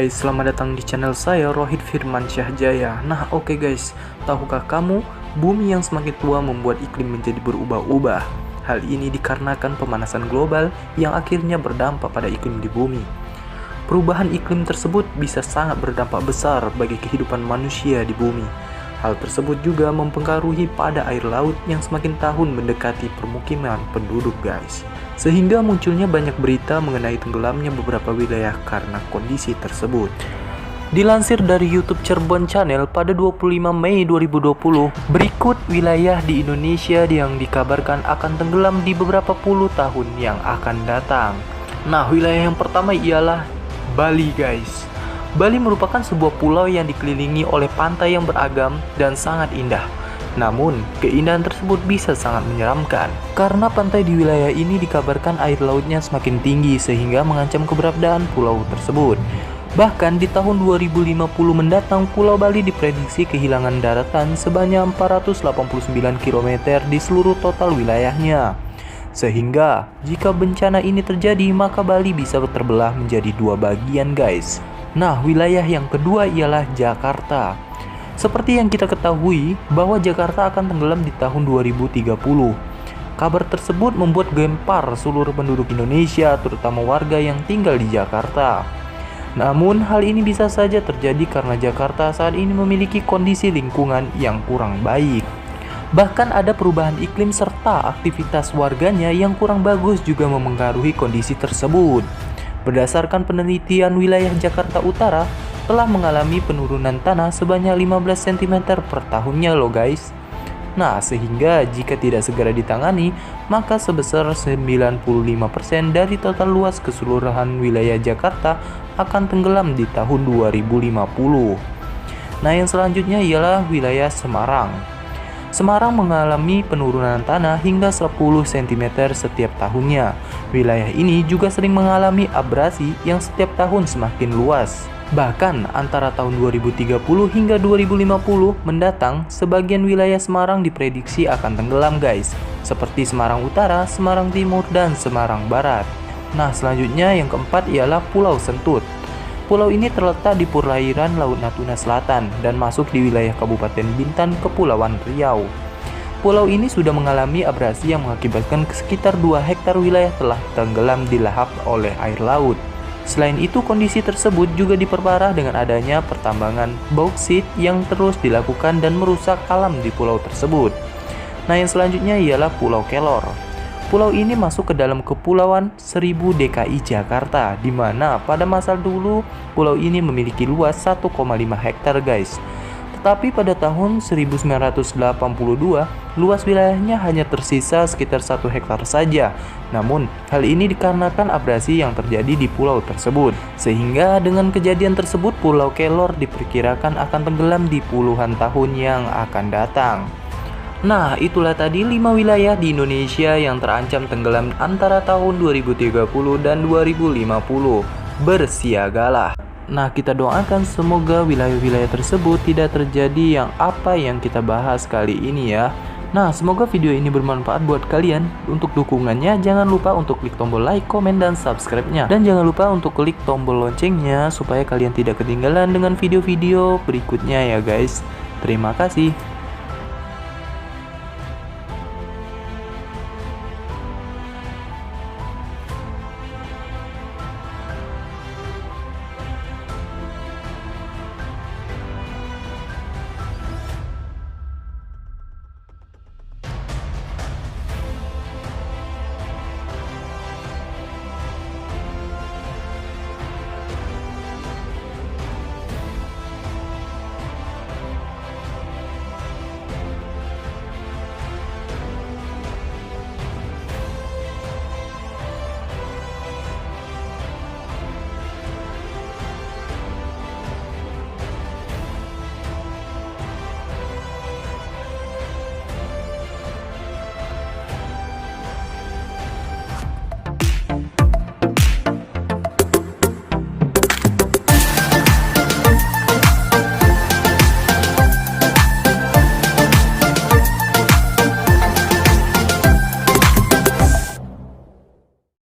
guys, selamat datang di channel saya Rohit Firmansyah Jaya. Nah oke guys, tahukah kamu bumi yang semakin tua membuat iklim menjadi berubah-ubah? Hal ini dikarenakan pemanasan global yang akhirnya berdampak pada iklim di bumi. Perubahan iklim tersebut bisa sangat berdampak besar bagi kehidupan manusia di bumi. Hal tersebut juga mempengaruhi pada air laut yang semakin tahun mendekati permukiman penduduk guys. Sehingga munculnya banyak berita mengenai tenggelamnya beberapa wilayah karena kondisi tersebut. Dilansir dari YouTube Cirebon Channel pada 25 Mei 2020, berikut wilayah di Indonesia yang dikabarkan akan tenggelam di beberapa puluh tahun yang akan datang. Nah, wilayah yang pertama ialah Bali guys. Bali merupakan sebuah pulau yang dikelilingi oleh pantai yang beragam dan sangat indah. Namun, keindahan tersebut bisa sangat menyeramkan karena pantai di wilayah ini dikabarkan air lautnya semakin tinggi sehingga mengancam keberadaan pulau tersebut. Bahkan di tahun 2050 mendatang, Pulau Bali diprediksi kehilangan daratan sebanyak 489 km di seluruh total wilayahnya. Sehingga, jika bencana ini terjadi, maka Bali bisa terbelah menjadi dua bagian guys. Nah, wilayah yang kedua ialah Jakarta. Seperti yang kita ketahui bahwa Jakarta akan tenggelam di tahun 2030. Kabar tersebut membuat gempar seluruh penduduk Indonesia, terutama warga yang tinggal di Jakarta. Namun hal ini bisa saja terjadi karena Jakarta saat ini memiliki kondisi lingkungan yang kurang baik. Bahkan ada perubahan iklim serta aktivitas warganya yang kurang bagus juga memengaruhi kondisi tersebut. Berdasarkan penelitian, wilayah Jakarta Utara telah mengalami penurunan tanah sebanyak 15 cm per tahunnya loh guys. Nah, sehingga jika tidak segera ditangani, maka sebesar 95% dari total luas keseluruhan wilayah Jakarta akan tenggelam di tahun 2050. Nah, yang selanjutnya ialah wilayah Semarang. Semarang mengalami penurunan tanah hingga 10 cm setiap tahunnya. Wilayah ini juga sering mengalami abrasi yang setiap tahun semakin luas. Bahkan antara tahun 2030 hingga 2050 mendatang, sebagian wilayah Semarang diprediksi akan tenggelam guys, seperti Semarang Utara, Semarang Timur, dan Semarang Barat. Nah, selanjutnya yang keempat ialah Pulau Sentut. Pulau ini terletak di perairan Laut Natuna Selatan dan masuk di wilayah Kabupaten Bintan, Kepulauan Riau. Pulau ini sudah mengalami abrasi yang mengakibatkan sekitar 2 hektar wilayah telah tenggelam dilahap oleh air laut. Selain itu, kondisi tersebut juga diperparah dengan adanya pertambangan bauksit yang terus dilakukan dan merusak alam di pulau tersebut. Nah, yang selanjutnya ialah Pulau Kelor. Pulau ini masuk ke dalam Kepulauan Seribu DKI Jakarta, di mana pada masa dulu pulau ini memiliki luas 1,5 hektar guys. Tetapi pada tahun 1982, luas wilayahnya hanya tersisa sekitar 1 hektar saja. Namun, hal ini dikarenakan abrasi yang terjadi di pulau tersebut. Sehingga dengan kejadian tersebut, Pulau Kelor diperkirakan akan tenggelam di puluhan tahun yang akan datang. Nah, itulah tadi 5 wilayah di Indonesia yang terancam tenggelam antara tahun 2030 dan 2050. Bersiagalah. Nah, kita doakan semoga wilayah-wilayah tersebut tidak terjadi yang apa yang kita bahas kali ini ya. Nah, semoga video ini bermanfaat buat kalian. Untuk dukungannya, jangan lupa untuk klik tombol like, komen, dan subscribe-nya. Dan jangan lupa untuk klik tombol loncengnya supaya kalian tidak ketinggalan dengan video-video berikutnya ya guys. Terima kasih.